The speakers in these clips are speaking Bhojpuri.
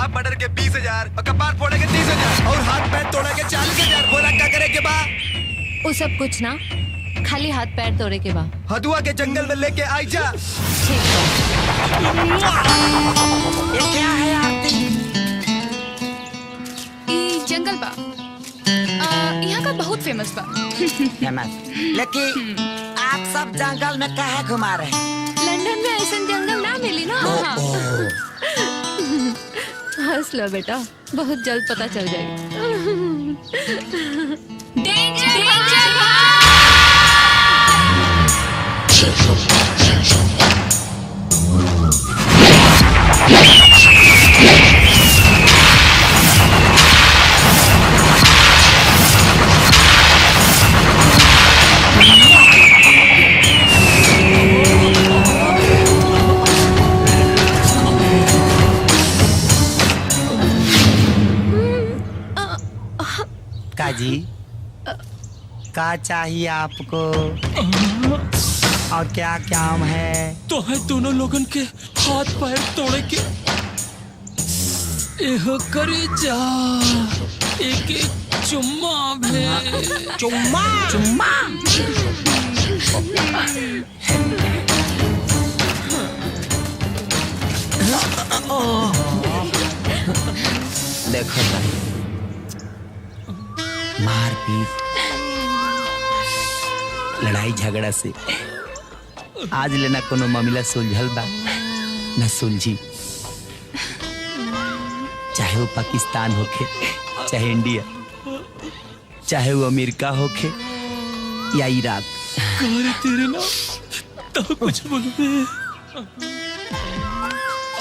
हाफ मर्डर के 20,000 और कपार फोड़े के 30,000 और हाथ पैर तोड़े के 40,000। बोला क्या करे के बा? वो सब कुछ ना, खाली हाथ पैर तोड़े के बा। हदुआ के जंगल में लेके आई जा। ये क्या है आरती? ये जंगल बा, यहाँ का बहुत फेमस बा। फेमस? लेकिन आप सब जंगल में काहे घुमा रहे हैं? लंदन में ऐसा जंगल ना मिली ना। हंस लो बेटा, बहुत जल्द पता चल जाएगा। काजी, क्या चाहिए आपको और क्या काम है? तो है दोनों लोगन के हाथ पैर तोड़े के एहो करे जा, एक एक चुम्मा भे। चुम्मा चुम्मा देखो मारपीट लड़ाई झगड़ा से आज लेना कोनो मामला सुलझल बा न सुलझी। चाहे वो पाकिस्तान होखे, चाहे इंडिया, चाहे वो अमेरिका होखे या इराक। तेरे ना तो कुछ बोलते।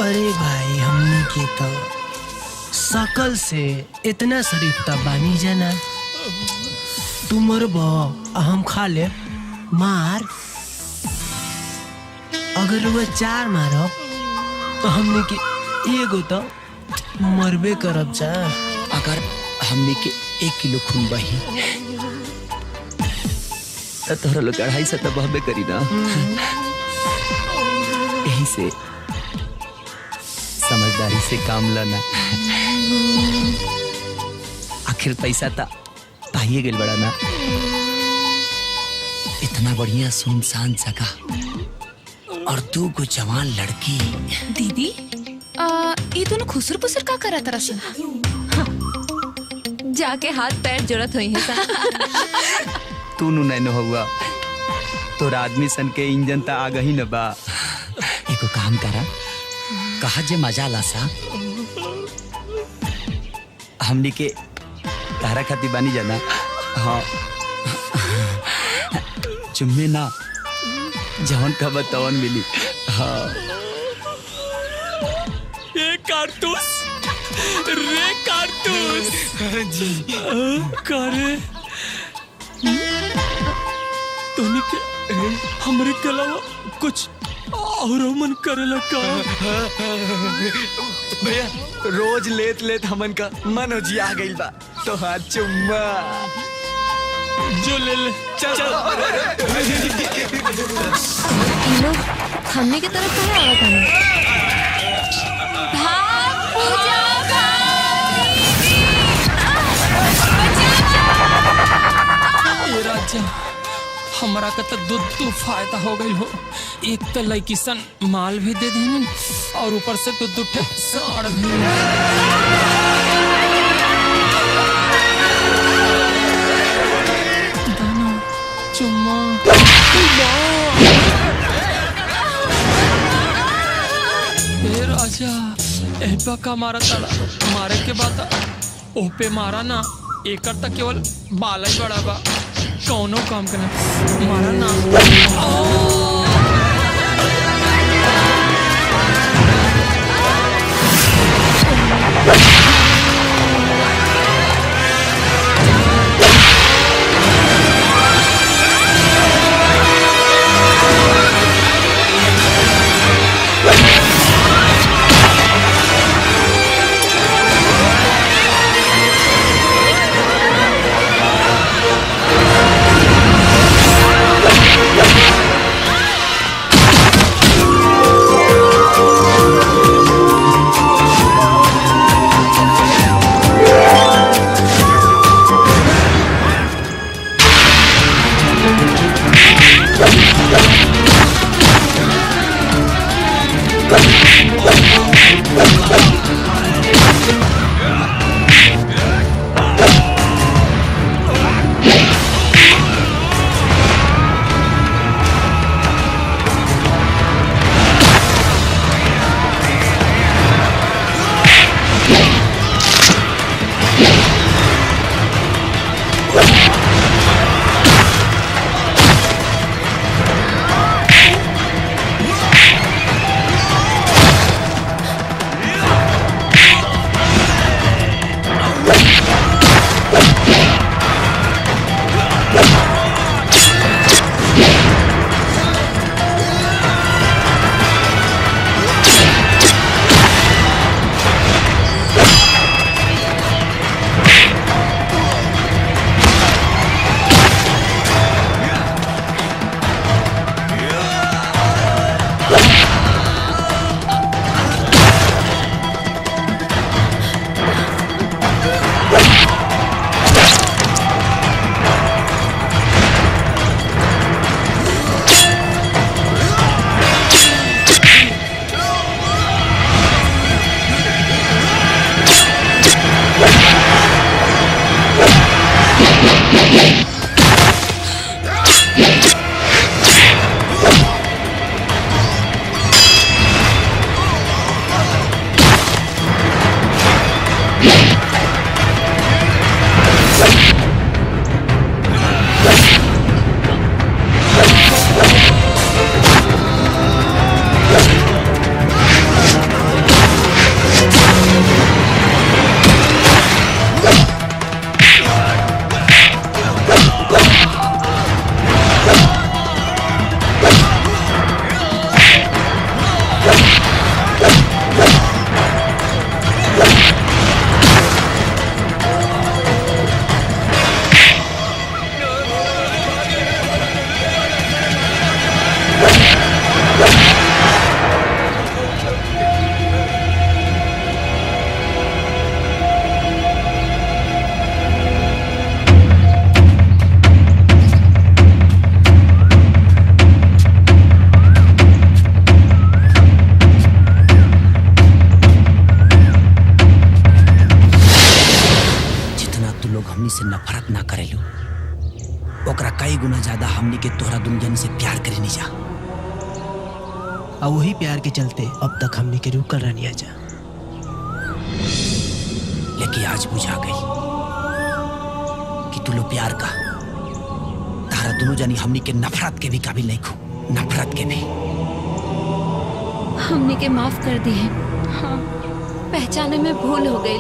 अरे भाई, हमने के तो सकल से इतना शरीफ तब बानी जाना। तू मरबो हम खा ले मार। अगर वो 4 मारो तो हमने के एगो तो मरबे करब जा। अगर हमने के 1 किलो खून बही तो तोहरा लोग 250 तब बहबे करी ना। यही से समझदारी से काम लेना। आखिर पैसा था पाइए गेल बड़ा ना। इतना बढ़िया सुनसान जगह और 2 गो जवान लड़की। दीदी, ये दोनों खुसर पुसर का करा तरह से? जाके हाथ पैर जरूरत हुई है सा। तू नु नहीं हुआ तो आदमी सन के इंजन ता आ गई न बा। एको काम करा, कहा जे मजा ला सा। हमनी के तारा खाती बानी जाना। हाँ चुम्मे ना जवन का बतावन मिली। हाँ ये कारतूस रे कारतूस जी करे तोनी के हमरे के अलावा कुछ और मन करे लगा। भैया रोज लेत लेत हमन का मन हो जी आ गइल बा तो हाथ चुम्मा जो ले ले चल। लोग हमने की तरफ कहाँ आवा था? भाग पूजा ये राजा हमारा का तो दूध फायदा हो गई हो। एक तो लड़की सन माल भी दे दी और ऊपर से दूध साड़ भी। चुम्मा राजा एहबा का मारा ताला मारे के बाद ओह पे मारा ना। एकर तक केवल बाला ही बड़ा बा, कौनो काम करना मारा ना। से नफरत ना करेलू ओकरा कई गुना ज्यादा हमनी के तोहरा दुनिया से प्यार करे नहीं जा। और वही प्यार के चलते अब तक हमनी के रुकल रहनी जा। लेकिन आज बुझा गई कि तू लो प्यार का तारा दोनों जानी हमनी के नफरत के भी काबिल नहीं खो, नफरत के भी। हमने के माफ कर दी है। हाँ, पहचाने में भूल हो गई।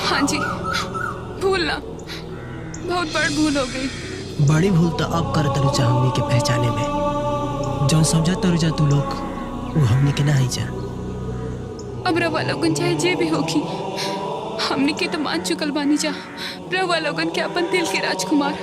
हाँ जी, भूल ना, बहुत बड़ भूल हो गई। बड़ी भूल तो अब कर तरुजा हमनी के पहचाने में। जौन समझा तरुजा तू लोग वो हमनी के नहीं जा। अब रवा लोगन चाहे जे भी होगी, हमनी के तो मान चुकल बानी जा। रवा लोगन के अपन दिल के राजकुमार।